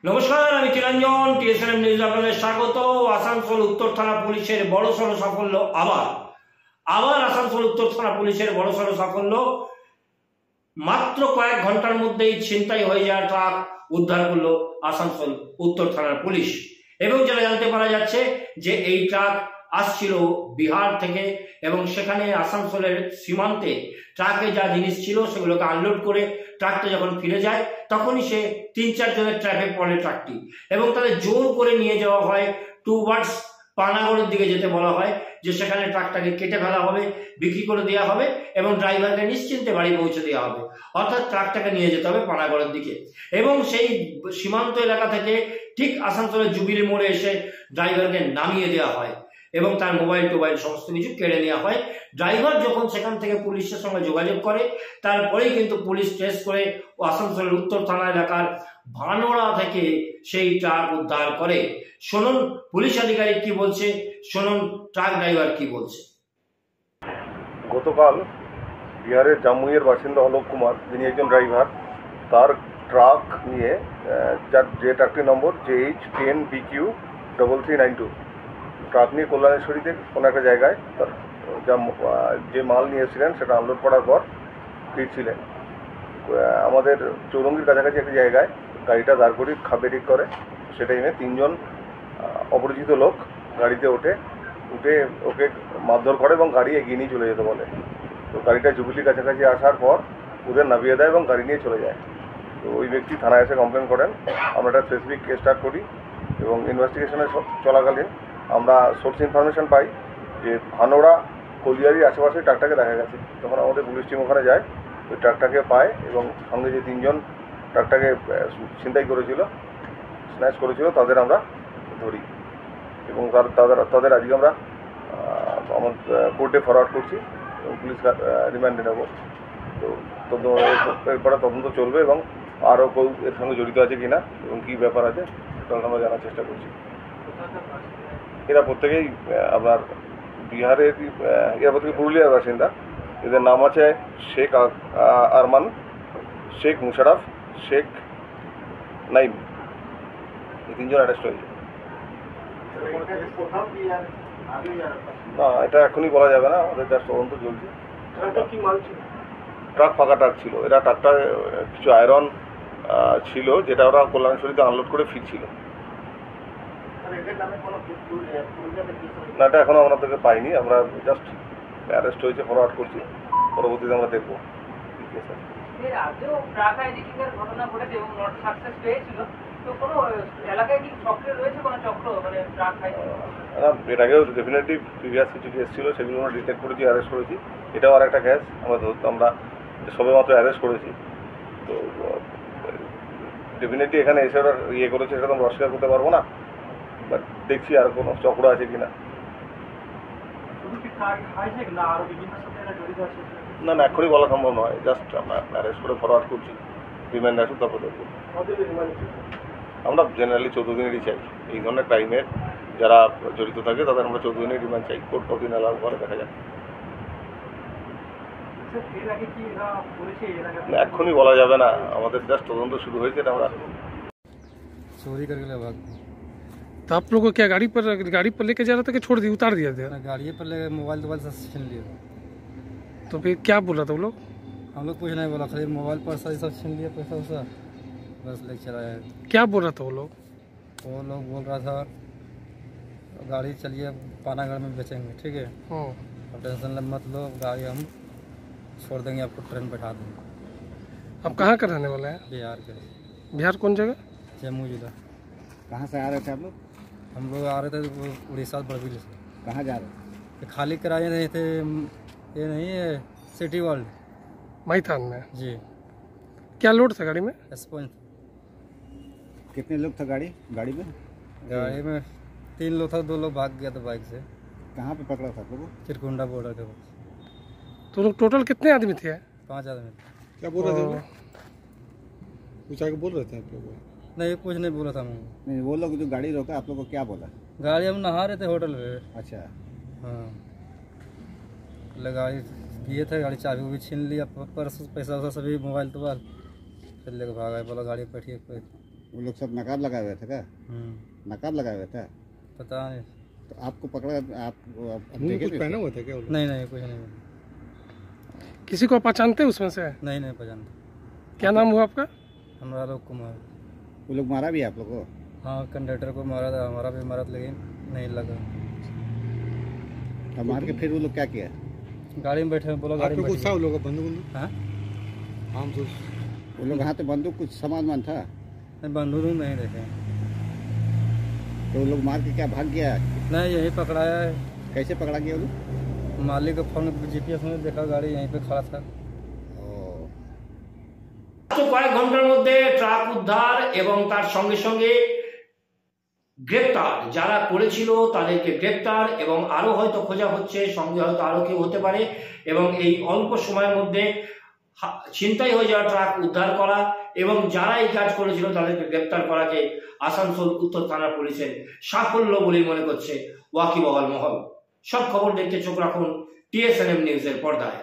নমস্কার, আমি Chiranjan. TSNM news আপনাদের স্বাগত। আসানসোল উত্তর থানা পুলিশের বড়সড় সাফল্য। আবার আসানসোল উত্তর থানা পুলিশের বড়সড় সাফল্য। মাত্র কয়েক ঘন্টার মধ্যেই ছিনতাই হয়ে যাওয়া ট্রাক উদ্ধার করলো আসানসোল উত্তর থানার পুলিশ। এবং যেটা জানতে পারা যাচ্ছে যে এই ট্রাক আসছিল বিহার থেকে এবং সেখানে আসানসোলের সীমান্তে ট্রাকে যা জিনিস ছিল সেগুলোকে আনলোড করে ট্রাকটা যখন ফিরে যায় তখনই সে ৩-৪ জনের ট্র্যাপে পড়ে ট্রাকটি এবং তাদের জোর করে নিয়ে যাওয়া হয় টুয়ার্ডস পানাগড়ের দিকে যেতে বলা হয়, যে সেখানে ট্রাকটাকে কেটে ফেলা হবে, বিক্রি করে দেওয়া হবে এবং ড্রাইভারকে নিশ্চিন্তে বাড়ি পৌঁছে দেওয়া হবে। অর্থাৎ ট্রাকটাকে নিয়ে যেতে হবে পানাগড়ের দিকে এবং সেই সীমান্ত এলাকা থেকে ঠিক আসানসোলের জুবিলি মোড়ে এসে ড্রাইভারকে নামিয়ে দেওয়া হয় এবং তার মোবাইল টোবাইল সমস্ত কিছু কেড়ে নেওয়া হয়। ড্রাইভার যখন সেখান থেকে পুলিশের সঙ্গে যোগাযোগ করে তারপরেই কিন্তু পুলিশ ট্রেস করে আসানসোলের উত্তর থানা এলাকার ভানোড়া থেকে সেই ট্রাক উদ্ধার করে। শুনুন পুলিশ আধিকারিক কি বলছে, শুনুন ট্রাক ড্রাইভার কি বলছে। গতকাল বিহারের জামুইয়ের বাসিন্দা অলোক কুমার, যিনি একজন ড্রাইভার, তার ট্রাক নিয়ে যে ট্রাকটির নম্বর JH10BQ3392 ট্রাক নিয়ে কল্যাণেশ্বরীতে কোনো একটা জায়গায় তার যে মাল নিয়ে এসেছিলেন সেটা আনলোড করার পর ফিরছিলেন। আমাদের চৌরঙ্গির কাছাকাছি একটা জায়গায় গাড়িটা দাঁড় করি খাবে ঠিক করে। সে টাইমে 3 জন অপরিচিত লোক গাড়িতে উঠে ওকে মারধর করে এবং গাড়ি এগিয়ে নিয়ে চলে যেতে বলে। তো গাড়িটা জুবিলির কাছাকাছি আসার পর ওদের নামিয়ে দেয় এবং গাড়ি নিয়ে চলে যায়। তো ওই ব্যক্তি থানায় এসে কমপ্লেন করেন। আমরা একটা স্পেসিফিক কেস স্টার্ট করি এবং ইনভেস্টিগেশনের চলাকালীন আমরা সোর্স ইনফরমেশন পাই যে ভানোড়া কলিয়ারির আশেপাশে ট্রাকটাকে দেখা গেছে। তখন আমাদের পুলিশ টিম ওখানে যায়, ওই ট্রাকটাকে পায় এবং সঙ্গে যে 3 জন ট্রাকটাকে ছিনতাই করেছিল, স্ন্যাচ করেছিল, তাদের আমরা ধরি এবং তাদের আজকে আমরা আমার কোর্টে ফরওয়ার্ড করছি এবং পুলিশ রিমান্ডে নেব। তো এরপরে তদন্ত চলবে এবং আরও কেউ এর সঙ্গে জড়িত আছে কিনা এবং কী ব্যাপার আছে সেটা আমরা জানার চেষ্টা করছি। এরা প্রত্যেকেই আপনার বিহারের, এরা প্রত্যেকে পুরুলিয়ার বাসিন্দা। এদের নাম আছে শেখ আরমান, শেখ মুশারফ, শেখ নাইম। এই 3 জন অ্যারেস্ট হয়েছে। না, এটা এখনই বলা যাবে না, আমাদের যা তদন্ত চলছে। ট্রাক ফাঁকা ট্রাক ছিল। এরা ট্রাকটা কিছু আয়রন ছিল যেটা ওরা কল্যাণেশ্বরীতে আনলোড করে ফিরছিল। না, এটা এখনো আমাদেরকে পাইনি, আমরা জাস্ট অ্যারেস্ট হয়েছে, ফরওয়ার্ড করছি, পরবর্তীতে আমরা দেখবো। এর আগেও ডেফিনেটলি প্রিভিয়াস কিছু কেস ছিল, সেগুলো আমরা ডিটেক্ট করেছি, অ্যারেস্ট করেছি। এটাও আর একটা কেস আমরা সবেমাত্র অ্যারেস্ট করেছি। তো ডেফিনেটলি এখানে এসে ওরা করেছে সেটা তো আমরা অস্বীকার করতে পারবো না, বাট দেখছি আর কোনো চক্র আছে কিনা। না, এক্ষুনি বলা সম্ভব নয়, জাস্ট আমরা অ্যারেস্ট করে ফরওয়ার্ড করছি, রিমান্ড আসুক তারপর দেখবো। আমরা জেনারেলি 14 দিনেরই চাই। এই ধরনের ক্রাইমের যারা জড়িত থাকে তাদের আমরা 14 দিনের রিমান্ড চাই। কোর্ট কতদিন অ্যালাউ করে দেখা যায়। এক্ষুনি বলা যাবে না, আমাদের জাস্ট তদন্ত শুরু হয়েছে, এটা আমরা चोरी करके ले भाग। तो आप लोग को क्या गाड़ी पर लेके जा रहा था कि छोड़ दिया, उतार दिया था? गाड़ी पर ले मोबाइल सब छीन लिया। तो फिर क्या बोला था वो लोग? हम लोग कुछ नहीं बोला, खाली मोबाइल पैसा सब छीन लिया, पैसा वैसा बस ले चला है। क्या बोल रहा था वो लोग? बोल रहा था गाड़ी चलिए पानागढ़ में बेचेंगे, ठीक है, अब टेंशन मत लो, गाड़ी हम छोड़ देंगे, आपको ट्रेन बैठा देंगे। आप कहाँ का रहने वाले हैं? बिहार के। बिहार कौन जगह? जम्मू जिला। कहाँ से आ रहे थे आप लोग? हम लोग आ रहे थे उड़ीसा बड़बिल से। कहाँ जा रहे थे? खाली कराए नहीं थे, ये नहीं है सिटी वर्ल्ड मैथान में। जी। क्या लोड था गाड़ी में? S5। कितने लोग थे गाड़ी में? गाड़ी में 3 लोग था, 2 लोग भाग गया था बाइक से। कहाँ पे पकड़ा था लोगों? चिरकुंडा बॉर्डर के पास। तो लोग टोटल कितने आदमी थे? 5 आदमी। क्या बोल रहे थे? कुछ आगे बोल रहे थे आप लोग? नहीं, कुछ नहीं बोला था। नहीं, वो लोग जो गाड़ी रोका आप लोग को क्या बोला? गाड़ी हम नहा रहे थे होटल पे। अच्छा। हाँ, गाड़ी किए थे, गाड़ी चाबी भी छीन लिया, पर्स पैसा वैसा सभी, मोबाइल तो फिर लेकर भागा, बोला गाड़ी बैठिए। वो लोग सब नकाब लगाए हुए थे क्या? नकाब लगाए हुए थे? पता नहीं। तो आपको पकड़ा, आप मुंह में कुछ पहना हुआ था क्या वो लोग? नहीं नहीं कुछ नहीं। किसी को पहचानते उसमें से? नहीं नहीं पहचानते। क्या नाम हुआ आपका? हमारा लोग कुमार। वो लोग मारा भी आप लोग को? हाँ कंडक्टर को मारा था, हमारा भी मारा था, लेकिन नहीं लगा। अब मार के फिर वो लोग क्या किया? गाड़ी में बैठे, बोला गाड़ी में कुछ था बैठे। वो लोग का बंदूक? हाँ आम तो वो लोग हाथ में बंदूक कुछ सामान था? नहीं, बंदूक नहीं देखे। तो वो लोग मार के क्या भाग गया? नहीं यही पकड़ाया है। कैसे पकड़ा गया वो लोग? मालिक का फोन GPS में देखा, गाड़ी यहीं पे खड़ा था। তো কয়েক ঘন্টার মধ্যে ট্রাক উদ্ধার এবং তার সঙ্গে সঙ্গে গ্রেপ্তার, যারা করেছিল তাদেরকে গ্রেপ্তার, এবং আরো হয়তো খোঁজা হচ্ছে, সঙ্গে হয়তো আরো কেউ হতে পারে, এবং এই অল্প সময়ের মধ্যে ছিনতাই হয়ে যাওয়া ট্রাক উদ্ধার করা এবং যারা এই কাজ করেছিল তাদেরকে গ্রেপ্তার করাকে আসানসোল উত্তর থানা পুলিশের সাফল্য বলেই মনে করছে ওয়াকিবহাল মহল। সব খবর দেখতে চোখ রাখুন TSNM নিউজের পর্দায়।